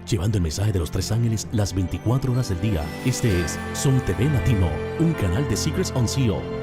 llevando el mensaje de los tres ángeles las 24 horas del día. Este es Som TV Latino, un canal de Secrets Unsealed.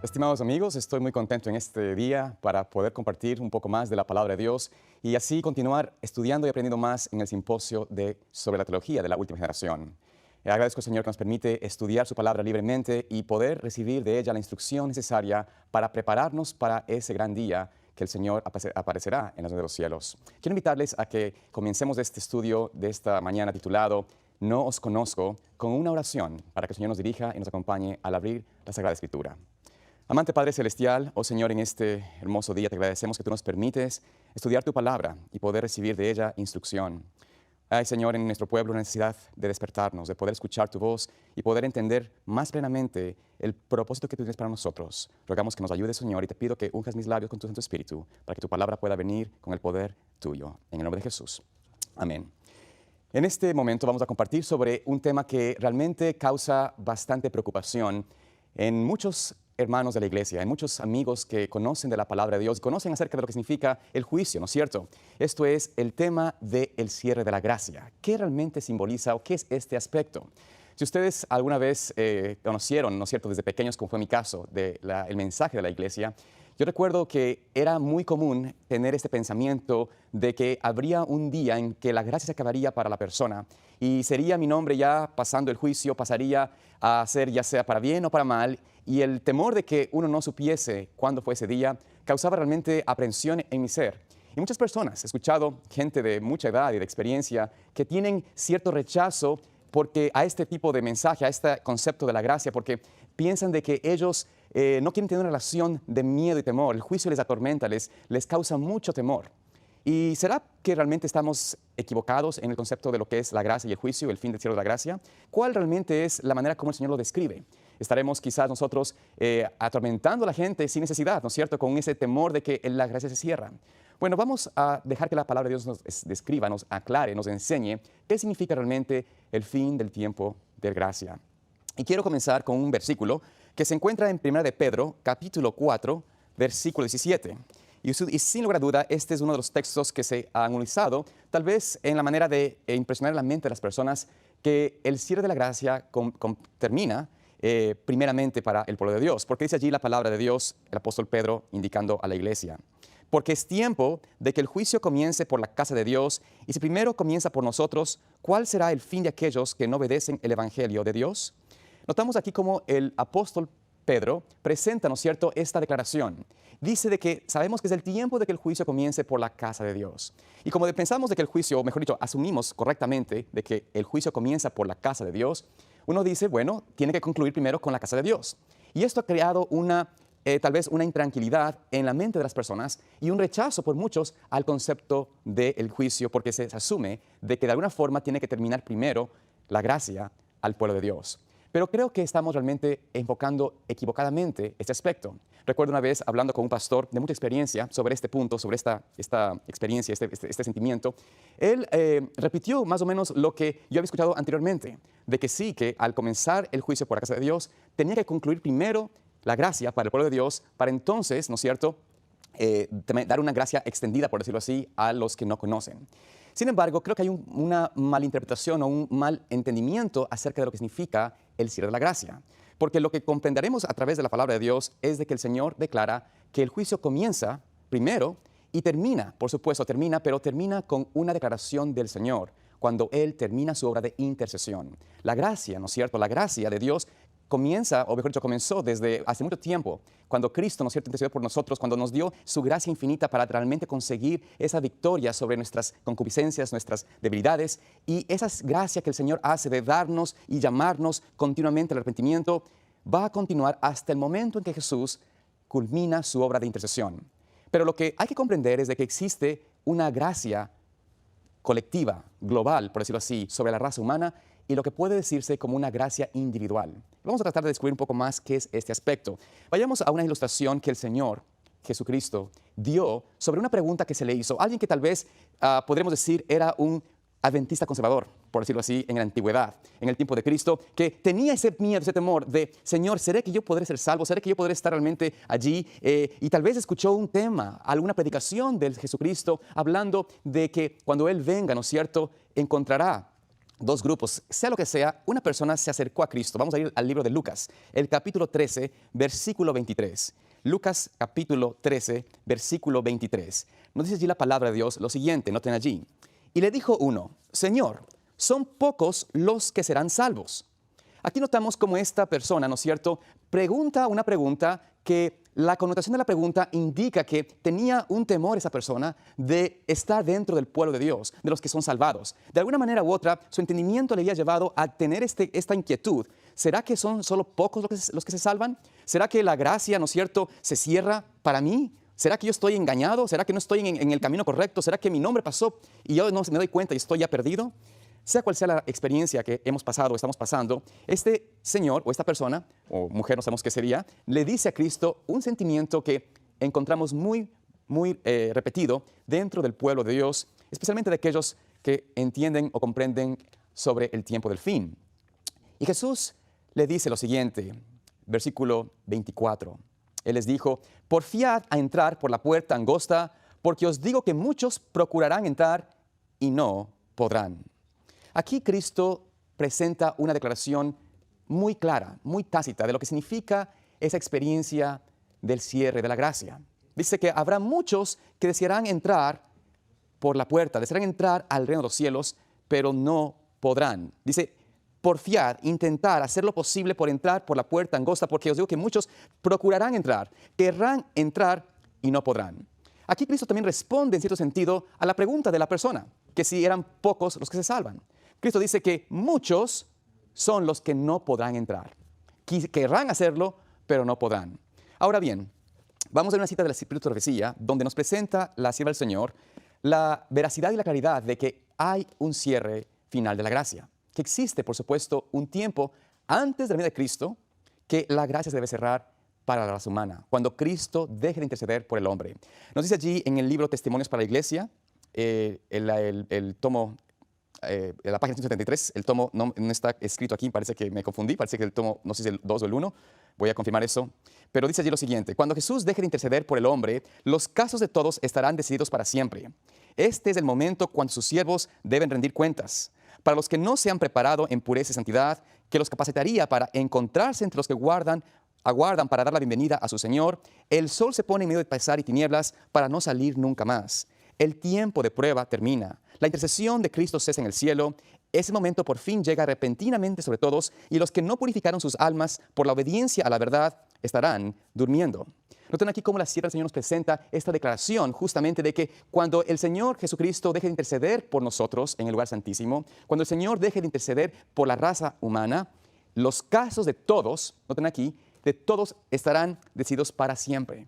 Estimados amigos, estoy muy contento en este día para poder compartir un poco más de la palabra de Dios y así continuar estudiando y aprendiendo más en el simposio sobre la teología de la última generación. Agradezco al Señor que nos permite estudiar su palabra libremente y poder recibir de ella la instrucción necesaria para prepararnos para ese gran día que el Señor aparecerá en los cielos. Quiero invitarles a que comencemos este estudio de esta mañana titulado No os conozco, con una oración para que el Señor nos dirija y nos acompañe al abrir la Sagrada Escritura. Amante Padre Celestial, oh Señor, en este hermoso día te agradecemos que tú nos permites estudiar tu palabra y poder recibir de ella instrucción. Hay, Señor, en nuestro pueblo una necesidad de despertarnos, de poder escuchar tu voz y poder entender más plenamente el propósito que tú tienes para nosotros. Rogamos que nos ayudes, Señor, y te pido que unjas mis labios con tu Santo Espíritu para que tu palabra pueda venir con el poder tuyo. En el nombre de Jesús. Amén. En este momento vamos a compartir sobre un tema que realmente causa bastante preocupación en muchos hermanos de la iglesia, hay muchos amigos que conocen de la palabra de Dios y conocen acerca de lo que significa el juicio, ¿no es cierto? Esto es el tema del cierre de la gracia. ¿Qué realmente simboliza o qué es este aspecto? Si ustedes alguna vez conocieron, ¿no es cierto?, desde pequeños, como fue mi caso, el mensaje de la iglesia, yo recuerdo que era muy común tener este pensamiento de que habría un día en que la gracia se acabaría para la persona y sería mi nombre ya pasando el juicio, pasaría a ser ya sea para bien o para mal, y el temor de que uno no supiese cuándo fue ese día causaba realmente aprensión en mi ser. Y muchas personas, he escuchado gente de mucha edad y de experiencia que tienen cierto rechazo porque a este tipo de mensaje, a este concepto de la gracia, porque piensan de que ellos no quieren tener una relación de miedo y temor. El juicio les atormenta, les causa mucho temor. ¿Y será que realmente estamos equivocados en el concepto de lo que es la gracia y el juicio, el fin del cielo de la gracia? ¿Cuál realmente es la manera como el Señor lo describe? Estaremos quizás nosotros atormentando a la gente sin necesidad, ¿no es cierto?, con ese temor de que la gracia se cierra. Bueno, vamos a dejar que la palabra de Dios nos describa, nos aclare, nos enseñe qué significa realmente el fin del tiempo de gracia. Y quiero comenzar con un versículo que se encuentra en 1 de Pedro, capítulo 4, versículo 17. Y sin lugar a duda, este es uno de los textos que se han utilizado, tal vez en la manera de impresionar la mente de las personas, que el cierre de la gracia termina primeramente para el pueblo de Dios. Porque dice allí la palabra de Dios, el apóstol Pedro, indicando a la iglesia. Porque es tiempo de que el juicio comience por la casa de Dios, y si primero comienza por nosotros, ¿cuál será el fin de aquellos que no obedecen el evangelio de Dios? Notamos aquí como el apóstol Pedro presenta, ¿no es cierto?, esta declaración. Dice de que sabemos que es el tiempo de que el juicio comience por la casa de Dios. Y como pensamos de que el juicio, o mejor dicho, asumimos correctamente de que el juicio comienza por la casa de Dios, uno dice, bueno, tiene que concluir primero con la casa de Dios. Y esto ha creado tal vez una intranquilidad en la mente de las personas y un rechazo por muchos al concepto del juicio, porque se asume de que de alguna forma tiene que terminar primero la gracia al pueblo de Dios. Pero creo que estamos realmente enfocando equivocadamente este aspecto. Recuerdo una vez hablando con un pastor de mucha experiencia sobre este punto, sobre esta experiencia, este sentimiento. Él repitió más o menos lo que yo había escuchado anteriormente, de que sí, que al comenzar el juicio por la casa de Dios, tenía que concluir primero la gracia para el pueblo de Dios, para entonces, ¿no es cierto?, dar una gracia extendida, por decirlo así, a los que no conocen. Sin embargo, creo que hay una malinterpretación o un mal entendimiento acerca de lo que significa el cierre de la gracia. Porque lo que comprenderemos a través de la palabra de Dios es de que el Señor declara que el juicio comienza primero y termina, por supuesto termina, pero termina con una declaración del Señor, cuando Él termina su obra de intercesión. La gracia, ¿no es cierto?, la gracia de Dios comienza, o mejor dicho, comenzó desde hace mucho tiempo, cuando Cristo, ¿no es cierto?, intercedió por nosotros, cuando nos dio su gracia infinita para realmente conseguir esa victoria sobre nuestras concupiscencias, nuestras debilidades, y esa gracia que el Señor hace de darnos y llamarnos continuamente al arrepentimiento, va a continuar hasta el momento en que Jesús culmina su obra de intercesión. Pero lo que hay que comprender es de que existe una gracia colectiva, global, por decirlo así, sobre la raza humana, y lo que puede decirse como una gracia individual. Vamos a tratar de descubrir un poco más qué es este aspecto. Vayamos a una ilustración que el Señor Jesucristo dio sobre una pregunta que se le hizo. Alguien que tal vez podríamos decir era un adventista conservador, por decirlo así, en la antigüedad, en el tiempo de Cristo, que tenía ese miedo, ese temor de, Señor, ¿seré que yo podré ser salvo? ¿Seré que yo podré estar realmente allí? Y tal vez escuchó un tema, alguna predicación de Jesucristo, hablando de que cuando Él venga, ¿no es cierto?, encontrará dos grupos, sea lo que sea, una persona se acercó a Cristo. Vamos a ir al libro de Lucas, el capítulo 13, versículo 23. Lucas capítulo 13, versículo 23. Nos dice allí la palabra de Dios lo siguiente, noten allí. Y le dijo uno, Señor, son pocos los que serán salvos. Aquí notamos cómo esta persona, ¿no es cierto?, pregunta una pregunta que la connotación de la pregunta indica que tenía un temor esa persona de estar dentro del pueblo de Dios, de los que son salvados. De alguna manera u otra, su entendimiento le había llevado a tener esta inquietud. ¿Será que son solo pocos los que se salvan? ¿Será que la gracia, ¿no es cierto?, se cierra para mí? ¿Será que yo estoy engañado? ¿Será que no estoy en el camino correcto? ¿Será que mi nombre pasó y yo no me doy cuenta y estoy ya perdido? Sea cual sea la experiencia que hemos pasado o estamos pasando, este señor o esta persona, o mujer, no sabemos qué sería, le dice a Cristo un sentimiento que encontramos muy repetido dentro del pueblo de Dios, especialmente de aquellos que entienden o comprenden sobre el tiempo del fin. Y Jesús le dice lo siguiente, versículo 24. Él les dijo, porfiad a entrar por la puerta angosta, porque os digo que muchos procurarán entrar y no podrán. Aquí Cristo presenta una declaración muy clara, muy tácita de lo que significa esa experiencia del cierre de la gracia. Dice que habrá muchos que desearán entrar por la puerta, desearán entrar al reino de los cielos, pero no podrán. Dice, porfiad, intentar hacer lo posible por entrar por la puerta angosta, porque os digo que muchos procurarán entrar, querrán entrar y no podrán. Aquí Cristo también responde en cierto sentido a la pregunta de la persona, que si eran pocos los que se salvan. Cristo dice que muchos son los que no podrán entrar. Querrán hacerlo, pero no podrán. Ahora bien, vamos a ver una cita del Espíritu de Profecía, donde nos presenta la sierva del Señor la veracidad y la claridad de que hay un cierre final de la gracia. Que existe, por supuesto, un tiempo antes de la venida de Cristo que la gracia se debe cerrar para la raza humana, cuando Cristo deje de interceder por el hombre. Nos dice allí en el libro Testimonios para la Iglesia, el tomo, la página 173, el tomo no está escrito aquí, parece que me confundí, parece que el tomo, no sé si es el 2 o el 1, voy a confirmar eso, pero dice allí lo siguiente, cuando Jesús deje de interceder por el hombre, los casos de todos estarán decididos para siempre. Este es el momento cuando sus siervos deben rendir cuentas. Para los que no se han preparado en pureza y santidad, que los capacitaría para encontrarse entre los que aguardan para dar la bienvenida a su Señor, el sol se pone en medio de pesar y tinieblas para no salir nunca más. El tiempo de prueba termina. La intercesión de Cristo cesa en el cielo. Ese momento por fin llega repentinamente sobre todos y los que no purificaron sus almas por la obediencia a la verdad estarán durmiendo. Noten aquí cómo la sierva del Señor nos presenta esta declaración justamente de que cuando el Señor Jesucristo deje de interceder por nosotros en el lugar santísimo, cuando el Señor deje de interceder por la raza humana, los casos de todos, noten aquí, de todos estarán decididos para siempre.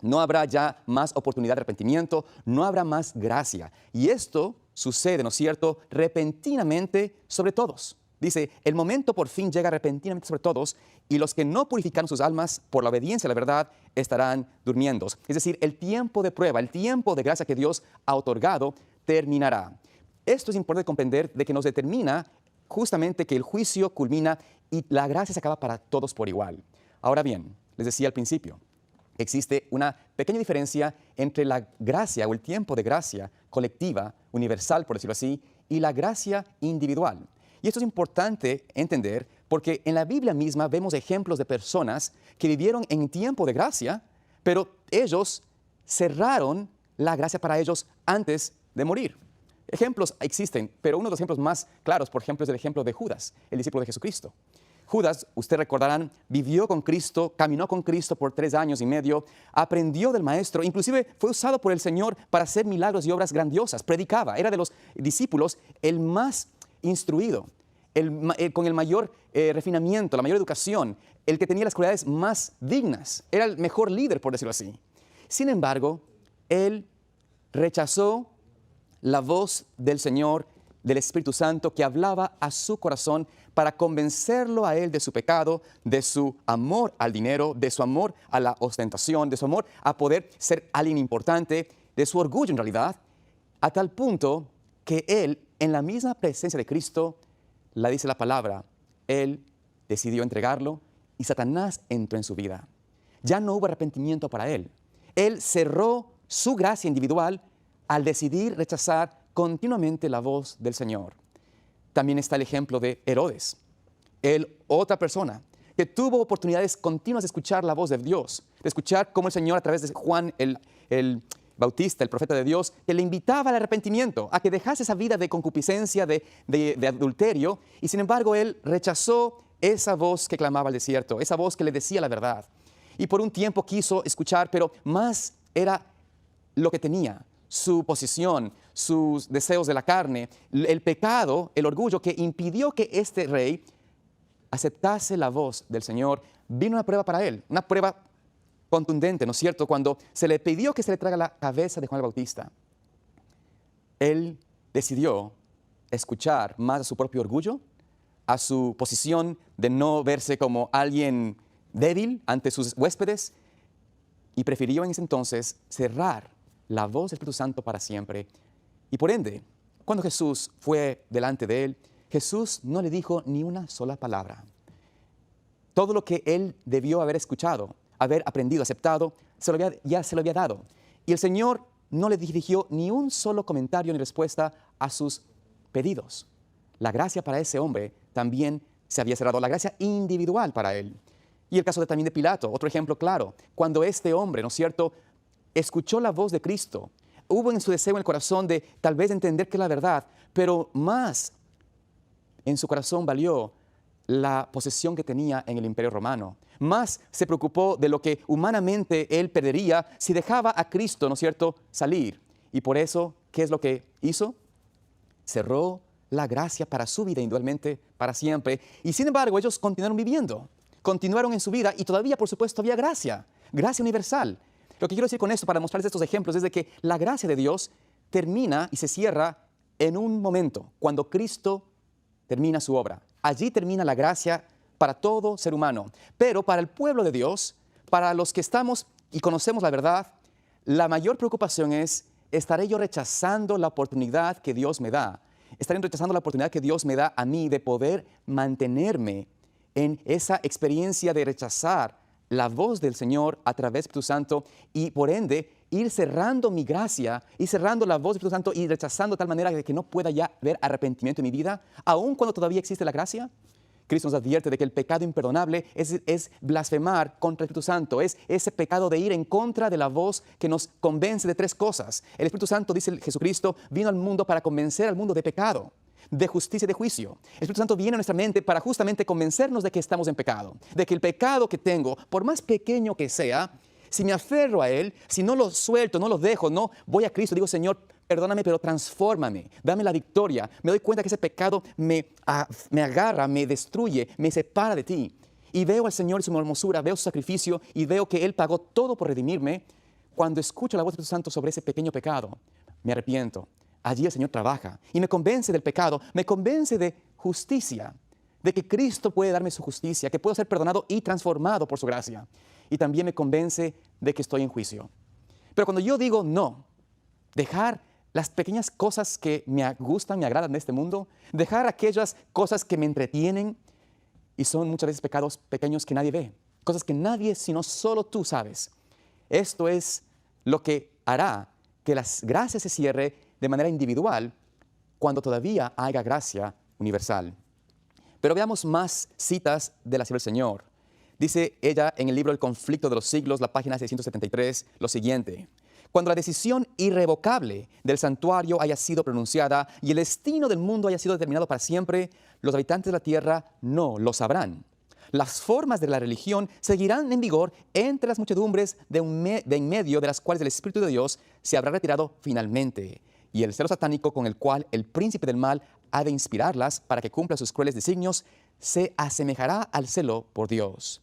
No habrá ya más oportunidad de arrepentimiento, no habrá más gracia. Y esto sucede, ¿no es cierto?, repentinamente sobre todos. Dice, el momento por fin llega repentinamente sobre todos y los que no purificaron sus almas por la obediencia a la verdad estarán durmiendo. Es decir, el tiempo de prueba, el tiempo de gracia que Dios ha otorgado terminará. Esto es importante comprender de que nos determina justamente que el juicio culmina y la gracia se acaba para todos por igual. Ahora bien, les decía al principio, existe una pequeña diferencia entre la gracia o el tiempo de gracia colectiva, universal por decirlo así, y la gracia individual. Y esto es importante entender porque en la Biblia misma vemos ejemplos de personas que vivieron en tiempo de gracia, pero ellos cerraron la gracia para ellos antes de morir. Ejemplos existen, pero uno de los ejemplos más claros, por ejemplo, es el ejemplo de Judas, el discípulo de Jesucristo. Judas, ustedes recordarán, vivió con Cristo, caminó con Cristo por 3 años y medio, aprendió del Maestro, inclusive fue usado por el Señor para hacer milagros y obras grandiosas, predicaba, era de los discípulos el más instruido, con el mayor refinamiento, la mayor educación, el que tenía las cualidades más dignas, era el mejor líder, por decirlo así. Sin embargo, él rechazó la voz del Señor, del Espíritu Santo, que hablaba a su corazón para convencerlo a él de su pecado, de su amor al dinero, de su amor a la ostentación, de su amor a poder ser alguien importante, de su orgullo en realidad, a tal punto que él, en la misma presencia de Cristo, la dice la palabra, él decidió entregarlo y Satanás entró en su vida. Ya no hubo arrepentimiento para él. Él cerró su gracia individual al decidir rechazar continuamente la voz del Señor. También está el ejemplo de Herodes. Él, otra persona, que tuvo oportunidades continuas de escuchar la voz de Dios, de escuchar cómo el Señor a través de Juan el Bautista, el profeta de Dios, que le invitaba al arrepentimiento, a que dejase esa vida de concupiscencia, de adulterio, y sin embargo él rechazó esa voz que clamaba al desierto, esa voz que le decía la verdad. Y por un tiempo quiso escuchar, pero más era lo que tenía, su posición, sus deseos de la carne, el pecado, el orgullo que impidió que este rey aceptase la voz del Señor. Vino una prueba para él, una prueba contundente, ¿no es cierto? Cuando se le pidió que se le traga la cabeza de Juan el Bautista, él decidió escuchar más a su propio orgullo, a su posición de no verse como alguien débil ante sus huéspedes, y prefirió en ese entonces cerrar la voz del Espíritu Santo para siempre. Y por ende, cuando Jesús fue delante de él, Jesús no le dijo ni una sola palabra. Todo lo que él debió haber escuchado, haber aprendido, aceptado, ya se lo había dado. Y el Señor no le dirigió ni un solo comentario ni respuesta a sus pedidos. La gracia para ese hombre también se había cerrado, la gracia individual para él. Y el caso también de Pilato, otro ejemplo claro, cuando este hombre, ¿no es cierto?, escuchó la voz de Cristo, hubo en su deseo en el corazón de tal vez entender que es la verdad, pero más en su corazón valió la posesión que tenía en el Imperio Romano. Más se preocupó de lo que humanamente él perdería si dejaba a Cristo, ¿no es cierto?, salir. Y por eso, ¿qué es lo que hizo? Cerró la gracia para su vida individualmente, para siempre. Y sin embargo, ellos continuaron viviendo, continuaron en su vida y todavía, por supuesto, había gracia, gracia universal. Lo que quiero decir con esto, para mostrarles estos ejemplos, es de que la gracia de Dios termina y se cierra en un momento, cuando Cristo termina su obra. Allí termina la gracia para todo ser humano. Pero para el pueblo de Dios, para los que estamos y conocemos la verdad, la mayor preocupación es, ¿estaré yo rechazando la oportunidad que Dios me da? ¿Estaré rechazando la oportunidad que Dios me da a mí de poder mantenerme en esa experiencia de rechazar la voz del Señor a través del Espíritu Santo y por ende ir cerrando mi gracia, ir cerrando la voz del Espíritu Santo y rechazando de tal manera de que no pueda ya haber arrepentimiento en mi vida, aun cuando todavía existe la gracia? Cristo nos advierte de que el pecado imperdonable es blasfemar contra el Espíritu Santo, es ese pecado de ir en contra de la voz que nos convence de tres cosas. El Espíritu Santo, dice Jesucristo, vino al mundo para convencer al mundo de pecado, de justicia y de juicio. El Espíritu Santo viene a nuestra mente para justamente convencernos de que estamos en pecado, de que el pecado que tengo, por más pequeño que sea, si me aferro a él, si no lo suelto, no lo dejo, no voy a Cristo, digo, Señor, perdóname, pero transfórmame, dame la victoria. Me doy cuenta que ese pecado me agarra, me destruye, me separa de ti. Y veo al Señor y su hermosura, veo su sacrificio y veo que Él pagó todo por redimirme. Cuando escucho la voz del Espíritu Santo sobre ese pequeño pecado, me arrepiento. Allí el Señor trabaja y me convence del pecado, me convence de justicia, de que Cristo puede darme su justicia, que puedo ser perdonado y transformado por su gracia. Y también me convence de que estoy en juicio. Pero cuando yo digo no, dejar las pequeñas cosas que me gustan, me agradan de este mundo, dejar aquellas cosas que me entretienen y son muchas veces pecados pequeños que nadie ve, cosas que nadie sino solo tú sabes. Esto es lo que hará que la gracia se cierre de manera individual cuando todavía haya gracia universal. Pero veamos más citas de la sierva del Señor. Dice ella en el libro El conflicto de los siglos, la página 673, lo siguiente: cuando la decisión irrevocable del santuario haya sido pronunciada y el destino del mundo haya sido determinado para siempre, los habitantes de la tierra no lo sabrán. Las formas de la religión seguirán en vigor entre las muchedumbres de en medio de las cuales el Espíritu de Dios se habrá retirado finalmente. Y el celo satánico con el cual el príncipe del mal ha de inspirarlas para que cumpla sus crueles designios, se asemejará al celo por Dios.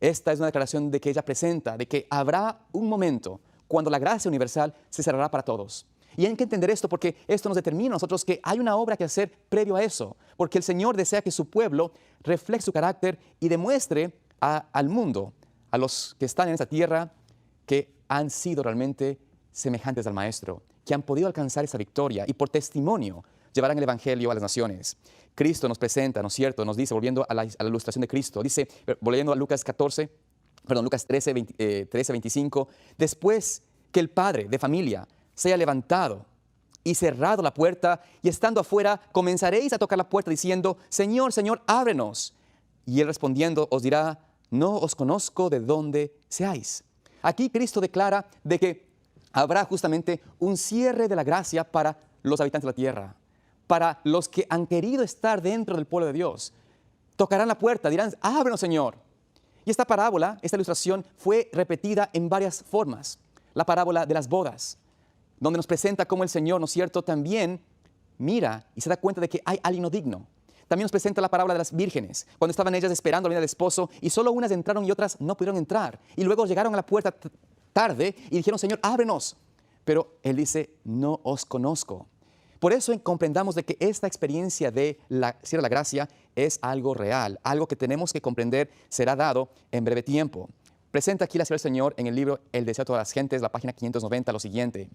Esta es una declaración de que ella presenta, de que habrá un momento cuando la gracia universal se cerrará para todos. Y hay que entender esto porque esto nos determina a nosotros que hay una obra que hacer previo a eso, porque el Señor desea que su pueblo refleje su carácter y demuestre al mundo, a los que están en esa tierra, que han sido realmente semejantes al Maestro, que han podido alcanzar esa victoria y por testimonio llevarán el Evangelio a las naciones. Cristo nos presenta, ¿no es cierto? Nos dice, volviendo a la ilustración de Cristo, dice, volviendo a Lucas 13, 25, después que el padre de familia se haya levantado y cerrado la puerta, y estando afuera, comenzaréis a tocar la puerta diciendo, Señor, Señor, ábrenos. Y él respondiendo os dirá, no os conozco de dónde seáis. Aquí Cristo declara de que habrá justamente un cierre de la gracia para los habitantes de la tierra, para los que han querido estar dentro del pueblo de Dios. Tocarán la puerta, dirán, ábrenos, Señor. Y esta parábola, esta ilustración, fue repetida en varias formas. La parábola de las bodas, donde nos presenta cómo el Señor, ¿no es cierto?, también mira y se da cuenta de que hay alguien no digno. También nos presenta la parábola de las vírgenes, cuando estaban ellas esperando la venida del esposo y solo unas entraron y otras no pudieron entrar. Y luego llegaron a la puerta tarde y dijeron, Señor, ábrenos. Pero Él dice, no os conozco. Por eso comprendamos de que esta experiencia de la cierre de la gracia es algo real, algo que tenemos que comprender será dado en breve tiempo. Presenta aquí la ciudad del Señor en el libro El deseo de todas las gentes, la página 590, lo siguiente.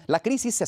La crisis se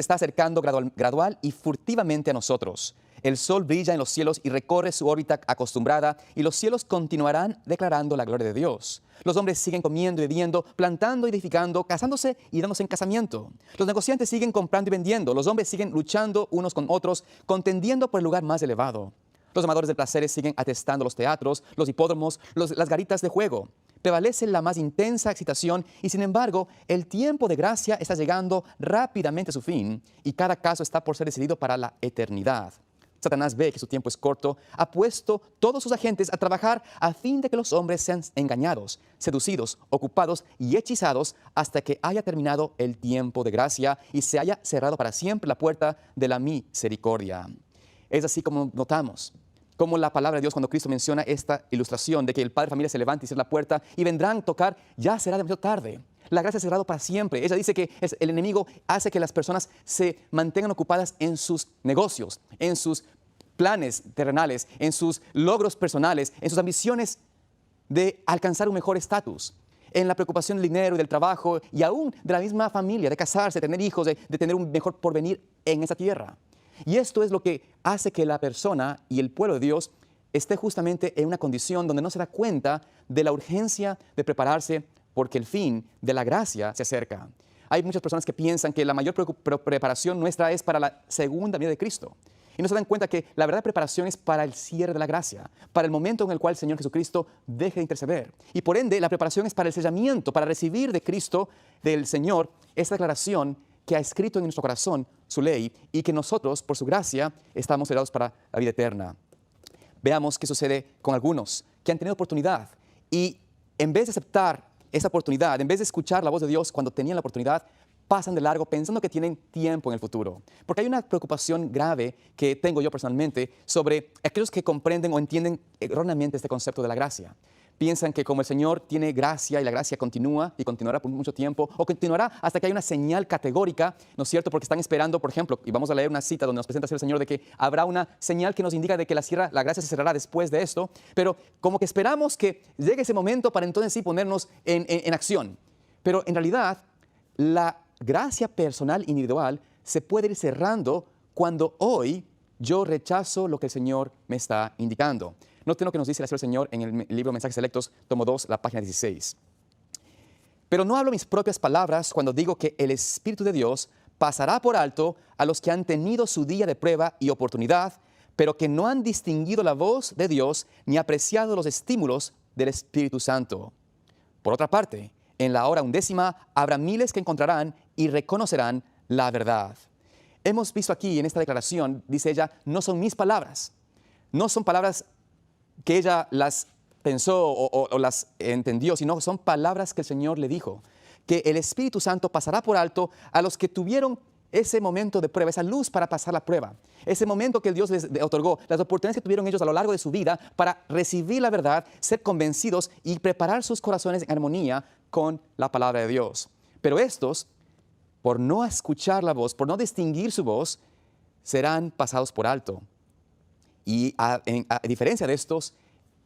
está acercando gradual y furtivamente a nosotros. El sol brilla en los cielos y recorre su órbita acostumbrada, y los cielos continuarán declarando la gloria de Dios. Los hombres siguen comiendo y bebiendo, plantando y edificando, casándose y dándose en casamiento. Los negociantes siguen comprando y vendiendo. Los hombres siguen luchando unos con otros, contendiendo por el lugar más elevado. Los amadores de placeres siguen atestando los teatros, los hipódromos, las garitas de juego. Prevalece la más intensa excitación y, sin embargo, el tiempo de gracia está llegando rápidamente a su fin y cada caso está por ser decidido para la eternidad. Satanás ve que su tiempo es corto, ha puesto todos sus agentes a trabajar a fin de que los hombres sean engañados, seducidos, ocupados y hechizados hasta que haya terminado el tiempo de gracia y se haya cerrado para siempre la puerta de la misericordia. Es así como notamos como la palabra de Dios, cuando Cristo menciona esta ilustración de que el padre de familia se levanta y cierra la puerta y vendrán a tocar, ya será demasiado tarde. La gracia ha cerrado para siempre. Ella dice que el enemigo hace que las personas se mantengan ocupadas en sus negocios, en sus planes terrenales, en sus logros personales, en sus ambiciones de alcanzar un mejor estatus, en la preocupación del dinero y del trabajo y aún de la misma familia, de casarse, de tener hijos, de tener un mejor porvenir en esa tierra. Y esto es lo que hace que la persona y el pueblo de Dios esté justamente en una condición donde no se da cuenta de la urgencia de prepararse porque el fin de la gracia se acerca. Hay muchas personas que piensan que la mayor preparación nuestra es para la segunda venida de Cristo. Y no se dan cuenta que la verdadera preparación es para el cierre de la gracia, para el momento en el cual el Señor Jesucristo deje de interceder. Y por ende, la preparación es para el sellamiento, para recibir de Cristo, del Señor, esta declaración que ha escrito en nuestro corazón su ley y que nosotros, por su gracia, estamos sellados para la vida eterna. Veamos qué sucede con algunos que han tenido oportunidad y en vez de aceptar esa oportunidad, en vez de escuchar la voz de Dios cuando tenían la oportunidad, pasan de largo pensando que tienen tiempo en el futuro. Porque hay una preocupación grave que tengo yo personalmente sobre aquellos que comprenden o entienden erróneamente este concepto de la gracia. Piensan que como el Señor tiene gracia y la gracia continúa y continuará por mucho tiempo o continuará hasta que haya una señal categórica, ¿no es cierto? Porque están esperando, por ejemplo, y vamos a leer una cita donde nos presenta el Señor de que habrá una señal que nos indica de que la gracia se cerrará después de esto, pero como que esperamos que llegue ese momento para entonces sí ponernos en acción. Pero en realidad, la gracia personal individual se puede ir cerrando cuando hoy yo rechazo lo que el Señor me está indicando. Noten lo que nos dice el Señor en el libro Mensajes Selectos, tomo 2, la página 16. Pero no hablo mis propias palabras cuando digo que el Espíritu de Dios pasará por alto a los que han tenido su día de prueba y oportunidad, pero que no han distinguido la voz de Dios ni apreciado los estímulos del Espíritu Santo. Por otra parte, en la hora 11 habrá miles que encontrarán y reconocerán la verdad. Hemos visto aquí en esta declaración, dice ella, no son mis palabras, no son palabras que ella las pensó o las entendió, sino son palabras que el Señor le dijo, que el Espíritu Santo pasará por alto a los que tuvieron ese momento de prueba, esa luz para pasar la prueba, ese momento que Dios les otorgó, las oportunidades que tuvieron ellos a lo largo de su vida para recibir la verdad, ser convencidos y preparar sus corazones en armonía con la palabra de Dios. Pero estos, por no escuchar la voz, por no distinguir su voz, serán pasados por alto. Y a diferencia de estos,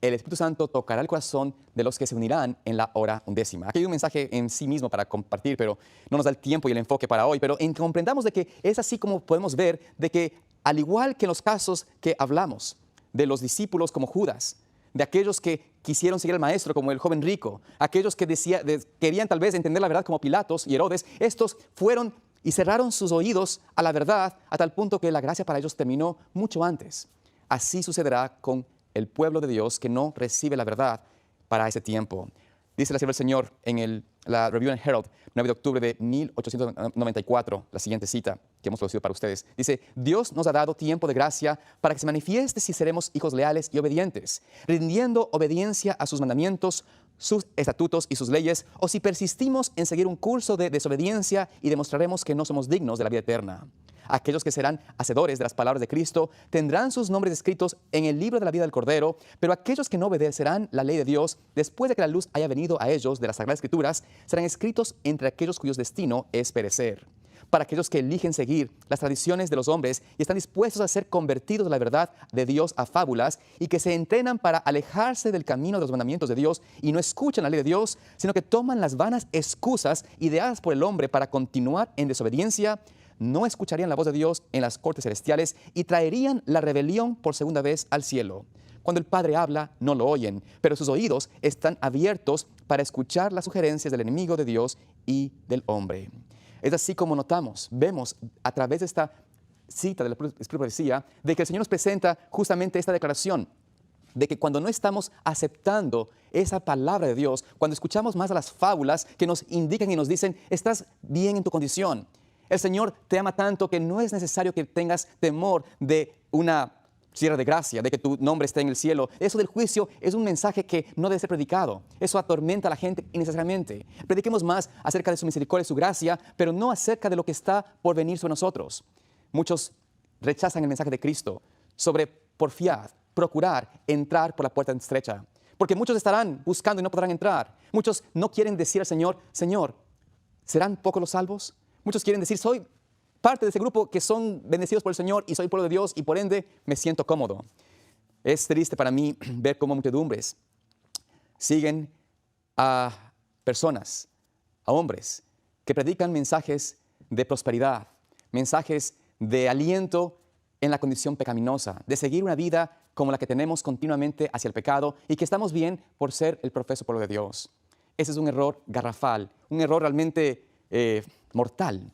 el Espíritu Santo tocará el corazón de los que se unirán en la hora undécima. Aquí hay un mensaje en sí mismo para compartir, pero no nos da el tiempo y el enfoque para hoy. Pero comprendamos de que es así como podemos ver de que, al igual que en los casos que hablamos, de los discípulos como Judas, de aquellos que quisieron seguir al maestro como el joven rico, aquellos que querían tal vez entender la verdad como Pilatos y Herodes, estos fueron y cerraron sus oídos a la verdad a tal punto que la gracia para ellos terminó mucho antes. Así sucederá con el pueblo de Dios que no recibe la verdad para ese tiempo. Dice la sierva del Señor en la Review and Herald, 9 de octubre de 1894, la siguiente cita que hemos traducido para ustedes. Dice: Dios nos ha dado tiempo de gracia para que se manifieste si seremos hijos leales y obedientes, rindiendo obediencia a sus mandamientos, sus estatutos y sus leyes, o si persistimos en seguir un curso de desobediencia y demostraremos que no somos dignos de la vida eterna. Aquellos que serán hacedores de las palabras de Cristo tendrán sus nombres escritos en el libro de la vida del Cordero, pero aquellos que no obedecerán la ley de Dios, después de que la luz haya venido a ellos de las Sagradas Escrituras, serán escritos entre aquellos cuyos destino es perecer. Para aquellos que eligen seguir las tradiciones de los hombres y están dispuestos a ser convertidos a la verdad de Dios a fábulas y que se entrenan para alejarse del camino de los mandamientos de Dios y no escuchan la ley de Dios, sino que toman las vanas excusas ideadas por el hombre para continuar en desobediencia, no escucharían la voz de Dios en las cortes celestiales y traerían la rebelión por segunda vez al cielo. Cuando el Padre habla, no lo oyen, pero sus oídos están abiertos para escuchar las sugerencias del enemigo de Dios y del hombre. Es así como vemos a través de esta cita de la profecía, de que el Señor nos presenta justamente esta declaración, de que cuando no estamos aceptando esa palabra de Dios, cuando escuchamos más a las fábulas que nos indican y nos dicen: estás bien en tu condición, el Señor te ama tanto que no es necesario que tengas temor de una sierra de gracia, de que tu nombre esté en el cielo. Eso del juicio es un mensaje que no debe ser predicado. Eso atormenta a la gente innecesariamente. Prediquemos más acerca de su misericordia y su gracia, pero no acerca de lo que está por venir sobre nosotros. Muchos rechazan el mensaje de Cristo sobre porfiar, procurar entrar por la puerta estrecha, porque muchos estarán buscando y no podrán entrar. Muchos no quieren decir al Señor: Señor, ¿serán pocos los salvos? Muchos quieren decir: soy parte de ese grupo que son bendecidos por el Señor y soy pueblo de Dios y por ende me siento cómodo. Es triste para mí ver cómo muchedumbres siguen a personas, a hombres, que predican mensajes de prosperidad, mensajes de aliento en la condición pecaminosa, de seguir una vida como la que tenemos continuamente hacia el pecado y que estamos bien por ser el profeso pueblo de Dios. Ese es un error garrafal, un error realmente mortal.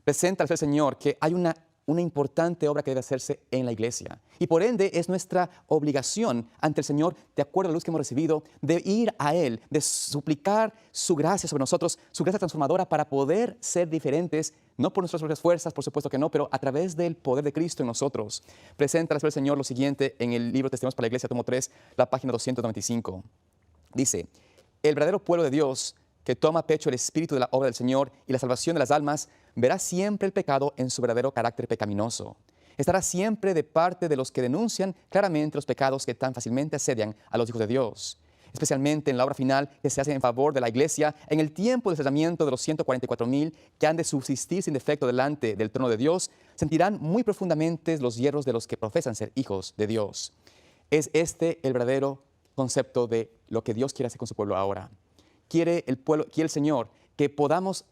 Presenta al Señor que hay una importante obra que debe hacerse en la iglesia. Y por ende es nuestra obligación ante el Señor, de acuerdo a la luz que hemos recibido, de ir a Él, de suplicar su gracia sobre nosotros, su gracia transformadora para poder ser diferentes, no por nuestras propias fuerzas, por supuesto que no, pero a través del poder de Cristo en nosotros. Presenta al Señor lo siguiente en el libro Testimonios para la Iglesia, tomo 3, la página 295. Dice: el verdadero pueblo de Dios, que toma a pecho el espíritu de la obra del Señor y la salvación de las almas, verá siempre el pecado en su verdadero carácter pecaminoso. Estará siempre de parte de los que denuncian claramente los pecados que tan fácilmente asedian a los hijos de Dios, especialmente en la obra final que se hace en favor de la iglesia en el tiempo del sellamiento de los 144,000 que han de subsistir sin defecto delante del trono de Dios. Sentirán muy profundamente los hierros de los que profesan ser hijos de Dios. Es este el verdadero concepto de lo que Dios quiere hacer con su pueblo ahora. Quiere el Señor que podamos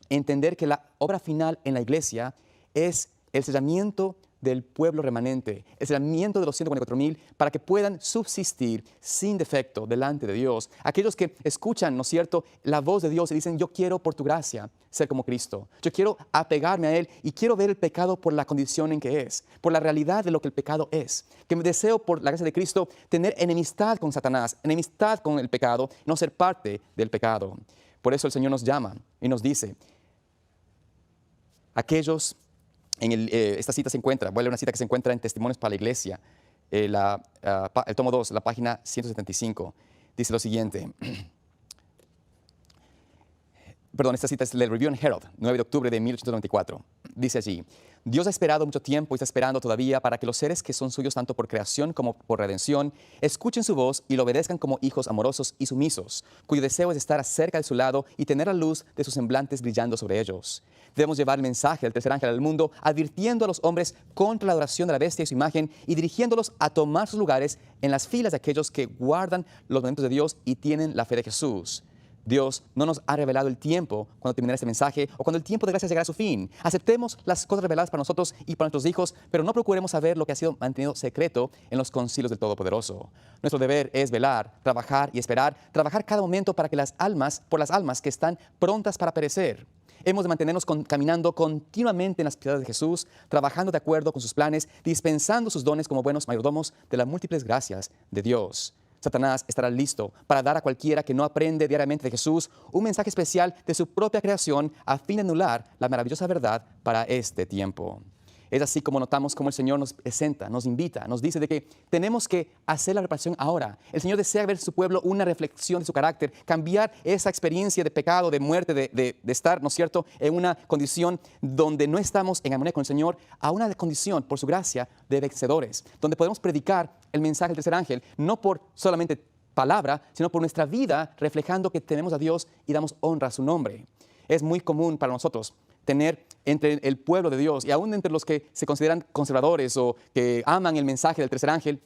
entender que la obra final en la iglesia es el sellamiento del pueblo remanente, el sellamiento de los 144,000 para que puedan subsistir sin defecto delante de Dios. Aquellos que escuchan, ¿no es cierto?, la voz de Dios y dicen: yo quiero por tu gracia ser como Cristo. Yo quiero apegarme a Él y quiero ver el pecado por la condición en que es, por la realidad de lo que el pecado es. Que me deseo por la gracia de Cristo tener enemistad con Satanás, enemistad con el pecado, no ser parte del pecado. Por eso el Señor nos llama y nos dice: aquellos... esta cita se encuentra, voy a leer una cita que se encuentra en Testimonios para la Iglesia, el tomo 2, la página 175. Dice lo siguiente: Esta cita es del Review and Herald, 9 de octubre de 1894. Dice allí: Dios ha esperado mucho tiempo y está esperando todavía para que los seres que son suyos tanto por creación como por redención escuchen su voz y lo obedezcan como hijos amorosos y sumisos, cuyo deseo es estar cerca de su lado y tener la luz de sus semblantes brillando sobre ellos. Debemos llevar el mensaje del tercer ángel al mundo, advirtiendo a los hombres contra la adoración de la bestia y su imagen y dirigiéndolos a tomar sus lugares en las filas de aquellos que guardan los mandamientos de Dios y tienen la fe de Jesús. Dios no nos ha revelado el tiempo cuando terminará este mensaje o cuando el tiempo de gracia llegará a su fin. Aceptemos las cosas reveladas para nosotros y para nuestros hijos, pero no procuremos saber lo que ha sido mantenido secreto en los concilios del Todopoderoso. Nuestro deber es velar, trabajar y esperar, trabajar cada momento para que por las almas que están prontas para perecer. Hemos de mantenernos caminando continuamente en las piedades de Jesús, trabajando de acuerdo con sus planes, dispensando sus dones como buenos mayordomos de las múltiples gracias de Dios. Satanás estará listo para dar a cualquiera que no aprende diariamente de Jesús un mensaje especial de su propia creación a fin de anular la maravillosa verdad para este tiempo. Es así como notamos cómo el Señor nos presenta, nos invita, nos dice de que tenemos que hacer la reparación ahora. El Señor desea ver en su pueblo una reflexión de su carácter, cambiar esa experiencia de pecado, de muerte, de estar, ¿no es cierto?, en una condición donde no estamos en armonía con el Señor, a una condición, por su gracia, de vencedores, donde podemos predicar el mensaje del tercer ángel, no por solamente palabra, sino por nuestra vida, reflejando que tenemos a Dios y damos honra a su nombre. Es muy común para nosotros tener entre el pueblo de Dios y aún entre los que se consideran conservadores o que aman el mensaje del tercer ángel,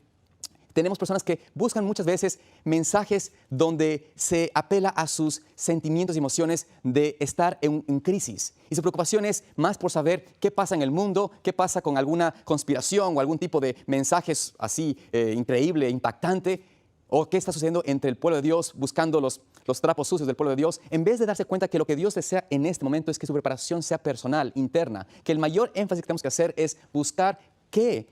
tenemos personas que buscan muchas veces mensajes donde se apela a sus sentimientos y emociones de estar en crisis. Y su preocupación es más por saber qué pasa en el mundo, qué pasa con alguna conspiración o algún tipo de mensajes así increíble, impactante, o qué está sucediendo entre el pueblo de Dios, buscando los trapos sucios del pueblo de Dios, en vez de darse cuenta que lo que Dios desea en este momento es que su preparación sea personal, interna, que el mayor énfasis que tenemos que hacer es buscar qué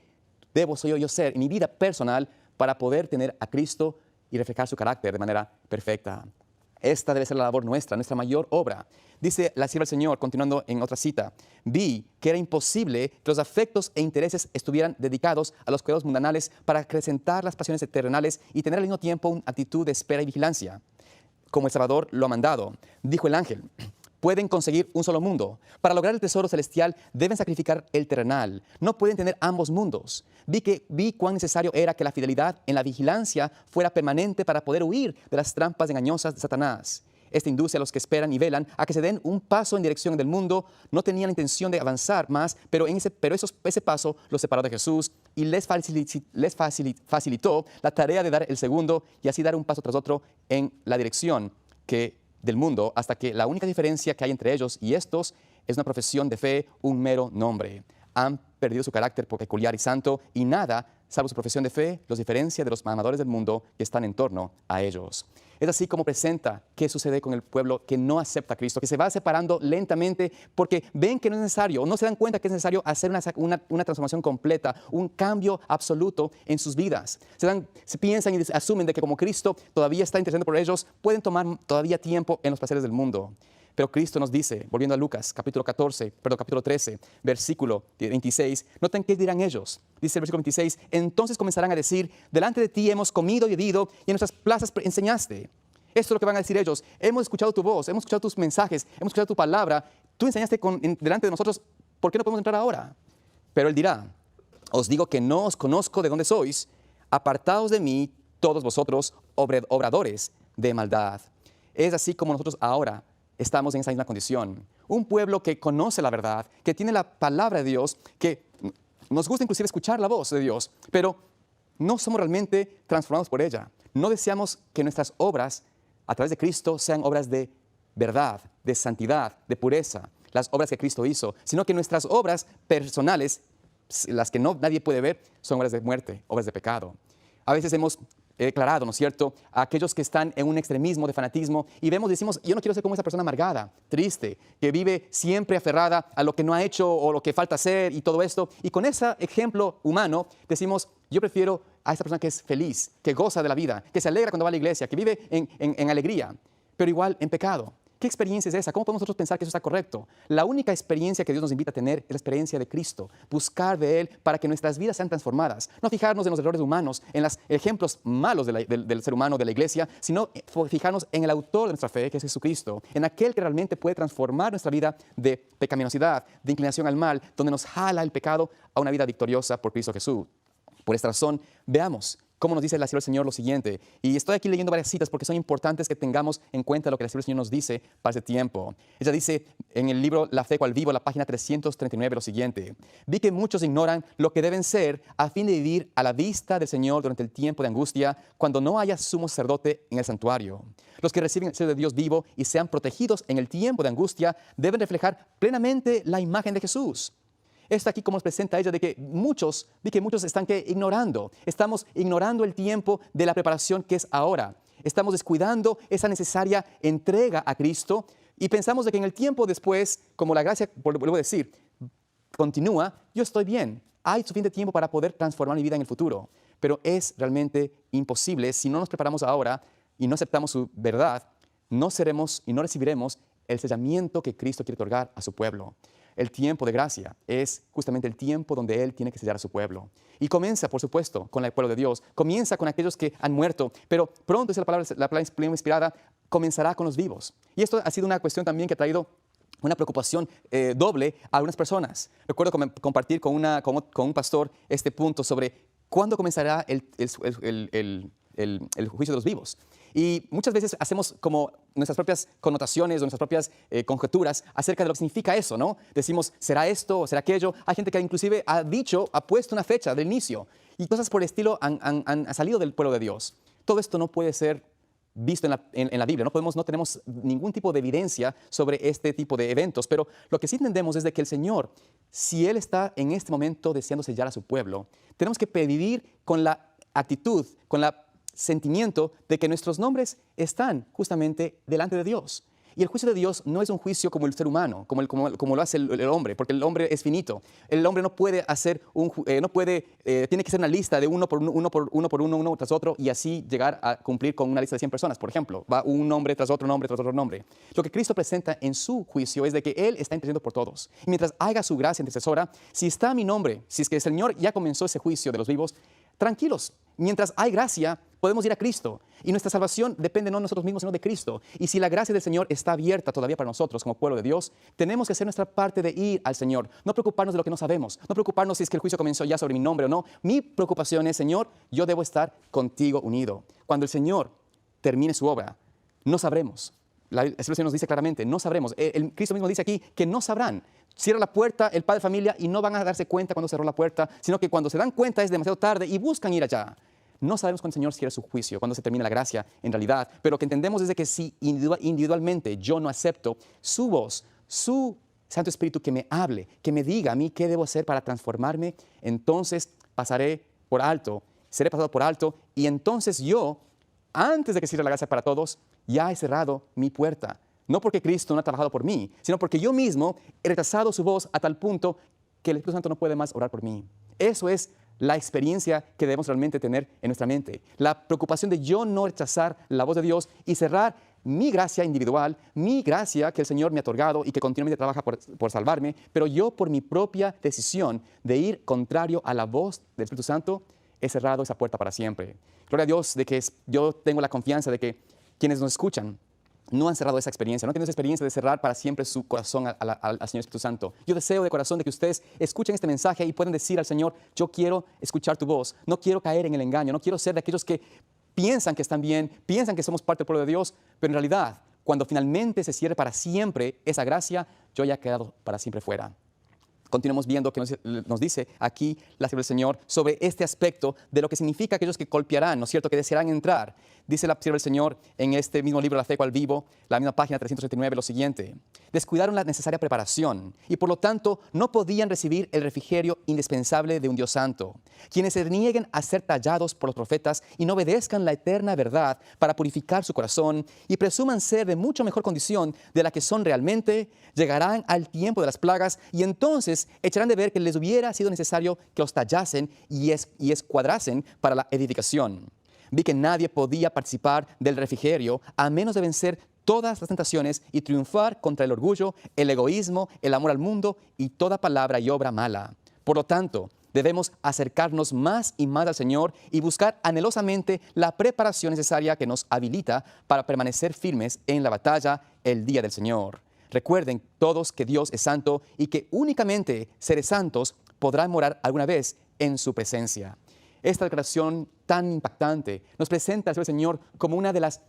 debo yo ser en mi vida personal para poder tener a Cristo y reflejar su carácter de manera perfecta. Esta debe ser la labor nuestra mayor obra. Dice la sierva del Señor, continuando en otra cita: vi que era imposible que los afectos e intereses estuvieran dedicados a los cuidados mundanales para acrecentar las pasiones terrenales y tener al mismo tiempo una actitud de espera y vigilancia, como el Salvador lo ha mandado. Dijo el ángel: pueden conseguir un solo mundo. Para lograr el tesoro celestial deben sacrificar el terrenal. No pueden tener ambos mundos. Vi cuán necesario era que la fidelidad en la vigilancia fuera permanente para poder huir de las trampas engañosas de Satanás. Este induce a los que esperan y velan a que se den un paso en dirección del mundo. No tenían la intención de avanzar más, pero ese paso los separó de Jesús y les facilitó la tarea de dar el segundo y así dar un paso tras otro en la dirección del mundo, hasta que la única diferencia que hay entre ellos y estos es una profesión de fe, un mero nombre. Han perdido su carácter peculiar y santo, y nada, salvo su profesión de fe, los diferencia de los amadores del mundo que están en torno a ellos. Es así como presenta qué sucede con el pueblo que no acepta a Cristo, que se va separando lentamente porque ven que no es necesario, o no se dan cuenta que es necesario hacer una transformación completa, un cambio absoluto en sus vidas. Se piensan y asumen de que como Cristo todavía está interesado por ellos, pueden tomar todavía tiempo en los placeres del mundo. Pero Cristo nos dice, volviendo a Lucas, capítulo 13, versículo 26, noten qué dirán ellos. Dice el versículo 26, entonces comenzarán a decir: delante de ti hemos comido y bebido y en nuestras plazas enseñaste. Esto es lo que van a decir ellos: hemos escuchado tu voz, hemos escuchado tus mensajes, hemos escuchado tu palabra, tú enseñaste delante de nosotros, ¿por qué no podemos entrar ahora? Pero él dirá: os digo que no os conozco de dónde sois, apartaos de mí todos vosotros, obradores de maldad. Es así como nosotros ahora estamos en esa misma condición. Un pueblo que conoce la verdad, que tiene la palabra de Dios, que nos gusta inclusive escuchar la voz de Dios, pero no somos realmente transformados por ella. No deseamos que nuestras obras a través de Cristo sean obras de verdad, de santidad, de pureza, las obras que Cristo hizo, sino que nuestras obras personales, las que nadie puede ver, son obras de muerte, obras de pecado. A veces hemos declarado, ¿no es cierto?, a aquellos que están en un extremismo de fanatismo y decimos, yo no quiero ser como esa persona amargada, triste, que vive siempre aferrada a lo que no ha hecho o lo que falta hacer y todo esto. Y con ese ejemplo humano decimos, yo prefiero a esa persona que es feliz, que goza de la vida, que se alegra cuando va a la iglesia, que vive en alegría, pero igual en pecado. ¿Qué experiencia es esa? ¿Cómo podemos nosotros pensar que eso está correcto? La única experiencia que Dios nos invita a tener es la experiencia de Cristo, buscar de Él para que nuestras vidas sean transformadas. No fijarnos en los errores humanos, en los ejemplos malos del ser humano, de la iglesia, sino fijarnos en el autor de nuestra fe, que es Jesucristo, en aquel que realmente puede transformar nuestra vida de pecaminosidad, de inclinación al mal, donde nos jala el pecado a una vida victoriosa por Cristo Jesús. Por esta razón, veamos cómo nos dice la Escritura del Señor lo siguiente. Y estoy aquí leyendo varias citas porque son importantes que tengamos en cuenta lo que la Escritura del Señor nos dice para ese tiempo. Ella dice en el libro La Fe cual vivo, la página 339, lo siguiente. Vi que muchos ignoran lo que deben ser a fin de vivir a la vista del Señor durante el tiempo de angustia, cuando no haya sumo sacerdote en el santuario. Los que reciben el sello de Dios vivo y sean protegidos en el tiempo de angustia deben reflejar plenamente la imagen de Jesús. Está aquí como nos presenta ella de que muchos están ignorando. Estamos ignorando el tiempo de la preparación que es ahora. Estamos descuidando esa necesaria entrega a Cristo y pensamos de que en el tiempo después, como la gracia, vuelvo a decir, continúa, yo estoy bien. Hay suficiente tiempo para poder transformar mi vida en el futuro. Pero es realmente imposible si no nos preparamos ahora y no aceptamos su verdad, no seremos y no recibiremos el sellamiento que Cristo quiere otorgar a su pueblo. El tiempo de gracia es justamente el tiempo donde Él tiene que sellar a su pueblo. Y comienza, por supuesto, con el pueblo de Dios. Comienza con aquellos que han muerto, pero pronto, dice la palabra inspirada, comenzará con los vivos. Y esto ha sido una cuestión también que ha traído una preocupación doble a algunas personas. Recuerdo compartir con un pastor este punto sobre cuándo comenzará el juicio de los vivos. Y muchas veces hacemos como nuestras propias connotaciones o nuestras propias conjeturas acerca de lo que significa eso, ¿no? Decimos, ¿será esto o será aquello? Hay gente que inclusive ha puesto una fecha del inicio y cosas por el estilo han salido del pueblo de Dios. Todo esto no puede ser visto en la Biblia. No tenemos ningún tipo de evidencia sobre este tipo de eventos, pero lo que sí entendemos es de que el Señor, si Él está en este momento deseando sellar a su pueblo, tenemos que vivir con la actitud, con la sentimiento de que nuestros nombres están justamente delante de Dios. Y el juicio de Dios no es un juicio como el ser humano, como lo hace el hombre, porque el hombre es finito. El hombre no puede hacer tiene que ser una lista de uno tras otro, y así llegar a cumplir con una lista de 100 personas. Por ejemplo, va un nombre tras otro nombre tras otro nombre. Lo que Cristo presenta en su juicio es de que Él está intercediendo por todos. Y mientras haga su gracia intercesora, si está mi nombre, si es que el Señor ya comenzó ese juicio de los vivos, tranquilos, mientras hay gracia, podemos ir a Cristo. Y nuestra salvación depende no de nosotros mismos, sino de Cristo. Y si la gracia del Señor está abierta todavía para nosotros como pueblo de Dios, tenemos que hacer nuestra parte de ir al Señor. No preocuparnos de lo que no sabemos. No preocuparnos si es que el juicio comenzó ya sobre mi nombre o no. Mi preocupación es, Señor, yo debo estar contigo unido. Cuando el Señor termine su obra, no sabremos. La Escritura nos dice claramente, no sabremos. Cristo mismo dice aquí que no sabrán. Cierra la puerta el padre de familia y no van a darse cuenta cuando cerró la puerta, sino que cuando se dan cuenta es demasiado tarde y buscan ir allá. No sabemos cuándo el Señor cierre su juicio, cuándo se termina la gracia en realidad, pero lo que entendemos es de que si individualmente yo no acepto su voz, su Santo Espíritu que me hable, que me diga a mí qué debo hacer para transformarme, entonces pasaré por alto, seré pasado por alto, y entonces yo, antes de que cierre la gracia para todos, ya he cerrado mi puerta. No porque Cristo no ha trabajado por mí, sino porque yo mismo he rechazado su voz a tal punto que el Espíritu Santo no puede más orar por mí. Eso es la experiencia que debemos realmente tener en nuestra mente. La preocupación de yo no rechazar la voz de Dios y cerrar mi gracia individual, mi gracia que el Señor me ha otorgado y que continuamente trabaja por salvarme, pero yo por mi propia decisión de ir contrario a la voz del Espíritu Santo, he cerrado esa puerta para siempre. Gloria a Dios de que yo tengo la confianza de que quienes nos escuchan no han cerrado esa experiencia, no tienen esa experiencia de cerrar para siempre su corazón al Señor Espíritu Santo. Yo deseo de corazón de que ustedes escuchen este mensaje y puedan decir al Señor, yo quiero escuchar tu voz, no quiero caer en el engaño, no quiero ser de aquellos que piensan que están bien, piensan que somos parte del pueblo de Dios, pero en realidad, cuando finalmente se cierre para siempre esa gracia, yo ya he quedado para siempre fuera. Continuamos viendo que nos dice aquí la Escritura del Señor sobre este aspecto de lo que significa aquellos que golpearán, ¿no es cierto?, que desearán entrar. Dice la Escritura del Señor en este mismo libro, La Fe cual vivo, la misma página 339, lo siguiente. Descuidaron la necesaria preparación y por lo tanto no podían recibir el refrigerio indispensable de un Dios santo. Quienes se nieguen a ser tallados por los profetas y no obedezcan la eterna verdad para purificar su corazón y presuman ser de mucho mejor condición de la que son realmente, llegarán al tiempo de las plagas y entonces echarán de ver que les hubiera sido necesario que los tallasen y escuadrasen para la edificación. Vi que nadie podía participar del refrigerio a menos de vencer todas las tentaciones y triunfar contra el orgullo, el egoísmo, el amor al mundo y toda palabra y obra mala. Por lo tanto, debemos acercarnos más y más al Señor y buscar anhelosamente la preparación necesaria que nos habilita para permanecer firmes en la batalla el día del Señor. Recuerden todos que Dios es santo y que únicamente seres santos podrán morar alguna vez en su presencia. Esta declaración tan impactante nos presenta al Señor como una de los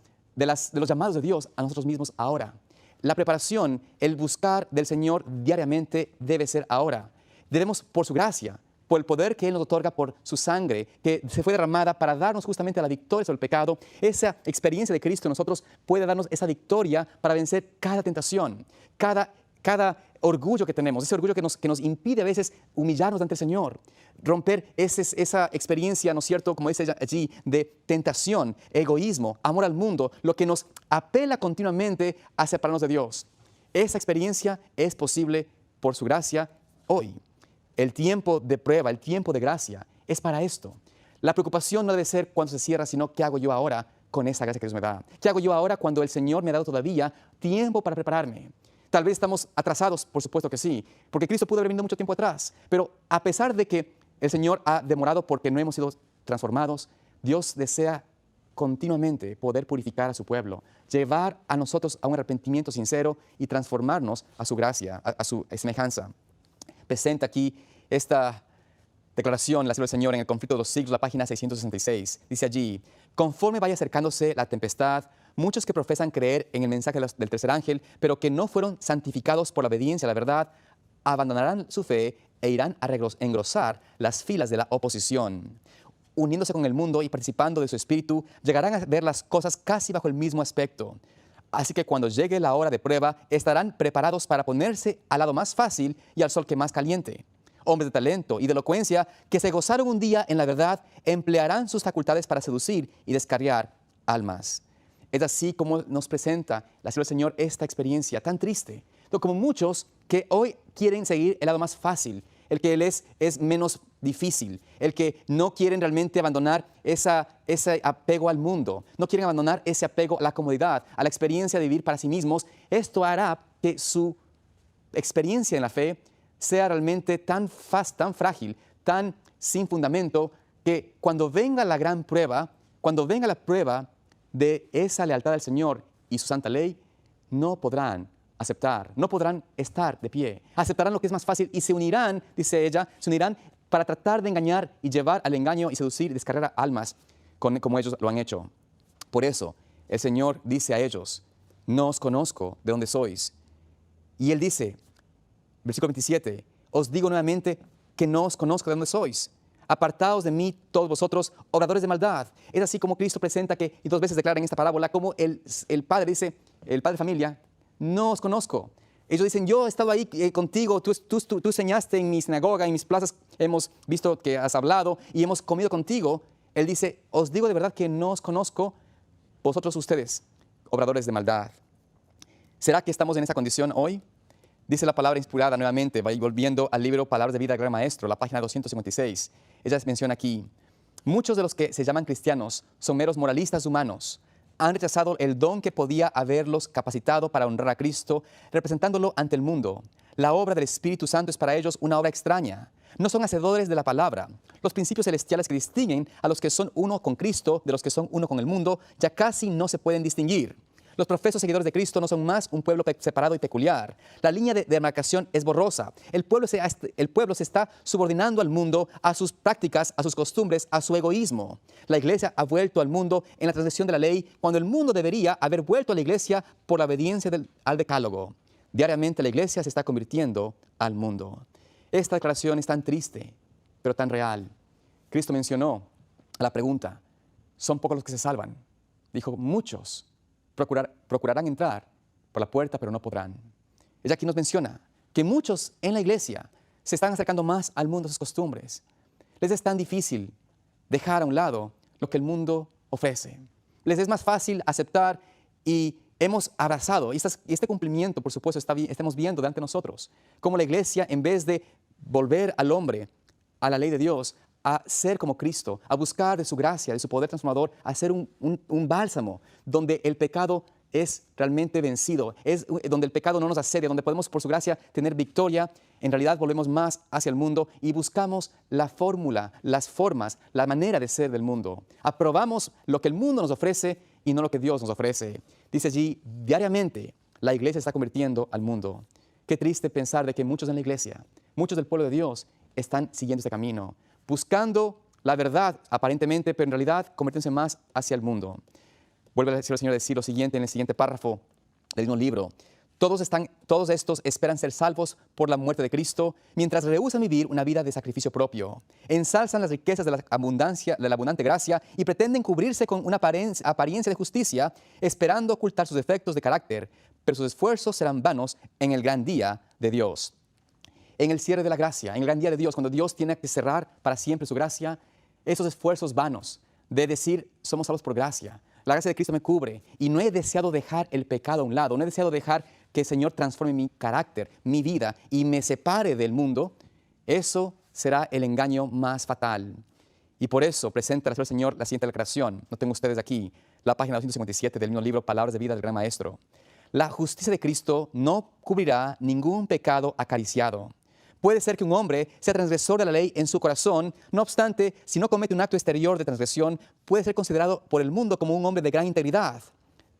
llamados de Dios a nosotros mismos ahora. La preparación, el buscar del Señor diariamente debe ser ahora. Debemos, por su gracia, por el poder que Él nos otorga por su sangre, que se fue derramada para darnos justamente la victoria sobre el pecado, esa experiencia de Cristo en nosotros puede darnos esa victoria para vencer cada tentación, cada orgullo que tenemos, ese orgullo que nos impide a veces humillarnos ante el Señor, romper esa experiencia, ¿no es cierto?, como dice allí, de tentación, egoísmo, amor al mundo, lo que nos apela continuamente a separarnos de Dios. Esa experiencia es posible por su gracia hoy. El tiempo de prueba, el tiempo de gracia, es para esto. La preocupación no debe ser cuando se cierra, sino ¿qué hago yo ahora con esa gracia que Dios me da? ¿Qué hago yo ahora cuando el Señor me ha dado todavía tiempo para prepararme? Tal vez estamos atrasados, por supuesto que sí, porque Cristo pudo haber venido mucho tiempo atrás. Pero a pesar de que el Señor ha demorado porque no hemos sido transformados, Dios desea continuamente poder purificar a su pueblo, llevar a nosotros a un arrepentimiento sincero y transformarnos a su gracia, a su semejanza. Presenta aquí esta declaración, la sierva del Señor, en el conflicto de los siglos, la página 666. Dice allí: conforme vaya acercándose la tempestad, muchos que profesan creer en el mensaje del tercer ángel, pero que no fueron santificados por la obediencia a la verdad, abandonarán su fe e irán a engrosar las filas de la oposición. Uniéndose con el mundo y participando de su espíritu, llegarán a ver las cosas casi bajo el mismo aspecto. Así que cuando llegue la hora de prueba, estarán preparados para ponerse al lado más fácil y al sol que más caliente. Hombres de talento y de elocuencia que se gozaron un día en la verdad, emplearán sus facultades para seducir y descarriar almas. Es así como nos presenta la sierva del Señor esta experiencia tan triste. Como muchos que hoy quieren seguir el lado más fácil, el que les es menos difícil, el que no quieren realmente abandonar ese apego al mundo, no quieren abandonar ese apego a la comodidad, a la experiencia de vivir para sí mismos. Esto hará que su experiencia en la fe sea realmente tan frágil, tan sin fundamento, que cuando venga la gran prueba, cuando venga la prueba de esa lealtad al Señor y su santa ley, no podrán aceptar, no podrán estar de pie. Aceptarán lo que es más fácil y se unirán, dice ella, se unirán para tratar de engañar y llevar al engaño y seducir y descargar almas como ellos lo han hecho. Por eso, el Señor dice a ellos: no os conozco de dónde sois. Y Él dice, versículo 27, os digo nuevamente que no os conozco de dónde sois. Apartaos de mí todos vosotros, obradores de maldad. Es así como Cristo presenta y 2 veces declara en esta parábola como el Padre dice, el Padre de familia: no os conozco. Ellos dicen: yo he estado ahí contigo, tú enseñaste en mi sinagoga, en mis plazas, hemos visto que has hablado y hemos comido contigo. Él dice: os digo de verdad que no os conozco, vosotros ustedes, obradores de maldad. ¿Será que estamos en esa condición hoy? Dice la palabra inspirada nuevamente, volviendo al libro Palabras de Vida del Gran Maestro, la página 256. Ella menciona aquí: muchos de los que se llaman cristianos son meros moralistas humanos. Han rechazado el don que podía haberlos capacitado para honrar a Cristo, representándolo ante el mundo. La obra del Espíritu Santo es para ellos una obra extraña. No son hacedores de la palabra. Los principios celestiales que distinguen a los que son uno con Cristo de los que son uno con el mundo ya casi no se pueden distinguir. Los profesos seguidores de Cristo no son más un pueblo separado y peculiar. La línea de demarcación es borrosa. El pueblo se está subordinando al mundo, a sus prácticas, a sus costumbres, a su egoísmo. La iglesia ha vuelto al mundo en la transgresión de la ley, cuando el mundo debería haber vuelto a la iglesia por la obediencia al decálogo. Diariamente la iglesia se está convirtiendo al mundo. Esta declaración es tan triste, pero tan real. Cristo mencionó a la pregunta: ¿son pocos los que se salvan? Dijo: muchos procurarán entrar por la puerta, pero no podrán. Ella aquí nos menciona que muchos en la iglesia se están acercando más al mundo, a sus costumbres. Les es tan difícil dejar a un lado lo que el mundo ofrece. Les es más fácil aceptar, y hemos abrazado, y este cumplimiento, por supuesto, estamos viendo delante de nosotros, cómo la iglesia, en vez de volver al hombre, a la ley de Dios, a ser como Cristo, a buscar de su gracia, de su poder transformador, a ser un bálsamo donde el pecado es realmente vencido, es donde el pecado no nos asedia, donde podemos por su gracia tener victoria, en realidad volvemos más hacia el mundo y buscamos la fórmula, las formas, la manera de ser del mundo. Aprobamos lo que el mundo nos ofrece y no lo que Dios nos ofrece. Dice allí, diariamente la iglesia está convirtiendo al mundo. Qué triste pensar de que muchos en la iglesia, muchos del pueblo de Dios, están siguiendo este camino, buscando la verdad aparentemente, pero en realidad convirtiéndose más hacia el mundo. Vuelve el Señor a decir lo siguiente en el siguiente párrafo del mismo libro. Todos estos esperan ser salvos por la muerte de Cristo, mientras rehúsan vivir una vida de sacrificio propio. Ensalzan las riquezas de la abundante gracia y pretenden cubrirse con una apariencia de justicia, esperando ocultar sus defectos de carácter, pero sus esfuerzos serán vanos en el gran día de Dios. En el cierre de la gracia, en el gran día de Dios, cuando Dios tiene que cerrar para siempre su gracia, esos esfuerzos vanos de decir, somos salvos por gracia, la gracia de Cristo me cubre y no he deseado dejar el pecado a un lado, no he deseado dejar que el Señor transforme mi carácter, mi vida y me separe del mundo, eso será el engaño más fatal. Y por eso presenta el Señor la siguiente declaración. Noten ustedes aquí, la página 257 del mismo libro, Palabras de Vida del Gran Maestro. La justicia de Cristo no cubrirá ningún pecado acariciado. Puede ser que un hombre sea transgresor de la ley en su corazón, no obstante, si no comete un acto exterior de transgresión, puede ser considerado por el mundo como un hombre de gran integridad.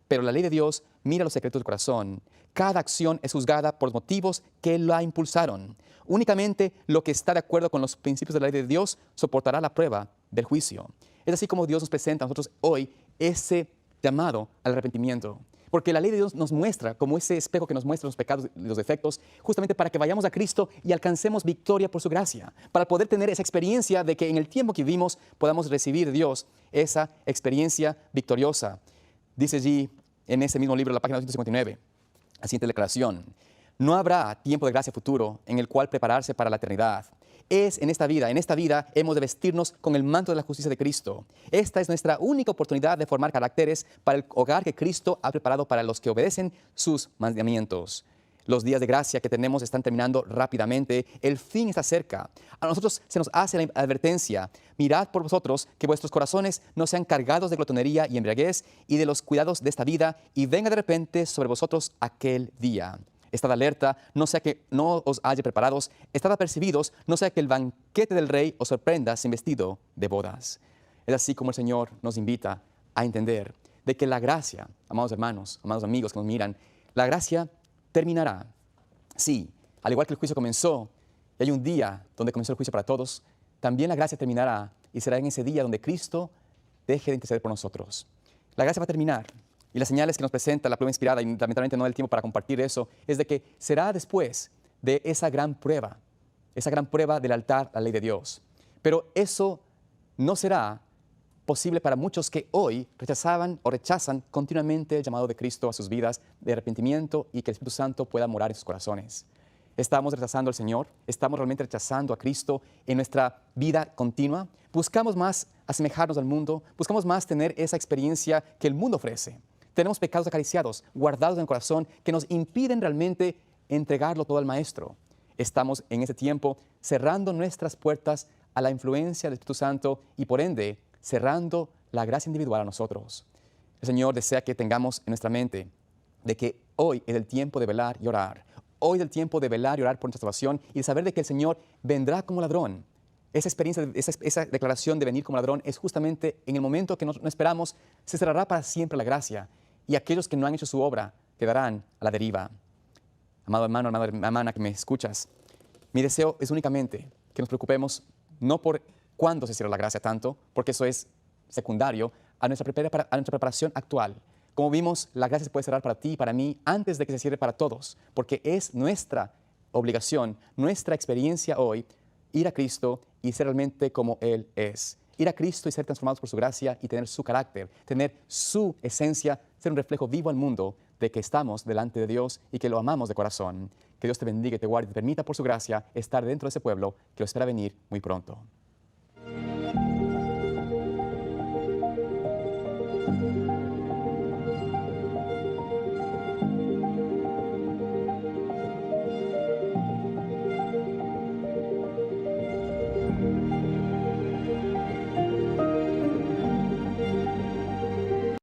Pero la ley de Dios mira los secretos del corazón. Cada acción es juzgada por los motivos que la impulsaron. Únicamente lo que está de acuerdo con los principios de la ley de Dios soportará la prueba del juicio. Es así como Dios nos presenta a nosotros hoy ese llamado al arrepentimiento. Porque la ley de Dios nos muestra como ese espejo que nos muestra los pecados y los defectos, justamente para que vayamos a Cristo y alcancemos victoria por su gracia, para poder tener esa experiencia de que en el tiempo que vivimos podamos recibir de Dios esa experiencia victoriosa. Dice allí en ese mismo libro, la página 259, la siguiente declaración: no habrá tiempo de gracia futuro en el cual prepararse para la eternidad. Es en esta vida hemos de vestirnos con el manto de la justicia de Cristo. Esta es nuestra única oportunidad de formar caracteres para el hogar que Cristo ha preparado para los que obedecen sus mandamientos. Los días de gracia que tenemos están terminando rápidamente, el fin está cerca. A nosotros se nos hace la advertencia: mirad por vosotros que vuestros corazones no sean cargados de glotonería y embriaguez y de los cuidados de esta vida, y venga de repente sobre vosotros aquel día. Estad alerta, no sea que no os haya preparados, estad apercibidos, no sea que el banquete del rey os sorprenda sin vestido de bodas. Es así como el Señor nos invita a entender de que la gracia, amados hermanos, amados amigos que nos miran, la gracia terminará. Sí, al igual que el juicio comenzó, y hay un día donde comenzó el juicio para todos, también la gracia terminará y será en ese día donde Cristo deje de interceder por nosotros. La gracia va a terminar. Y las señales que nos presenta la pluma inspirada, y lamentablemente no hay el tiempo para compartir eso, es de que será después de esa gran prueba del altar a la ley de Dios. Pero eso no será posible para muchos que hoy rechazaban o rechazan continuamente el llamado de Cristo a sus vidas de arrepentimiento y que el Espíritu Santo pueda morar en sus corazones. ¿Estamos rechazando al Señor? ¿Estamos realmente rechazando a Cristo en nuestra vida continua? ¿Buscamos más asemejarnos al mundo? ¿Buscamos más tener esa experiencia que el mundo ofrece? Tenemos pecados acariciados, guardados en el corazón, que nos impiden realmente entregarlo todo al Maestro. Estamos en ese tiempo cerrando nuestras puertas a la influencia del Espíritu Santo y por ende cerrando la gracia individual a nosotros. El Señor desea que tengamos en nuestra mente de que hoy es el tiempo de velar y orar. Hoy es el tiempo de velar y orar por nuestra salvación y de saber de que el Señor vendrá como ladrón. Esa experiencia, esa declaración de venir como ladrón es justamente en el momento que no esperamos, se cerrará para siempre la gracia y aquellos que no han hecho su obra quedarán a la deriva. Amado hermano, amada hermana que me escuchas, mi deseo es únicamente que nos preocupemos no por cuándo se cierra la gracia tanto, porque eso es secundario a nuestra preparación actual. Como vimos, la gracia se puede cerrar para ti y para mí antes de que se cierre para todos, porque es nuestra obligación, nuestra experiencia hoy, ir a Cristo y ser realmente como Él es. Ir a Cristo y ser transformados por su gracia y tener su carácter, tener su esencia, ser un reflejo vivo al mundo de que estamos delante de Dios y que lo amamos de corazón. Que Dios te bendiga y te guarde y te permita por su gracia estar dentro de ese pueblo que lo espera venir muy pronto.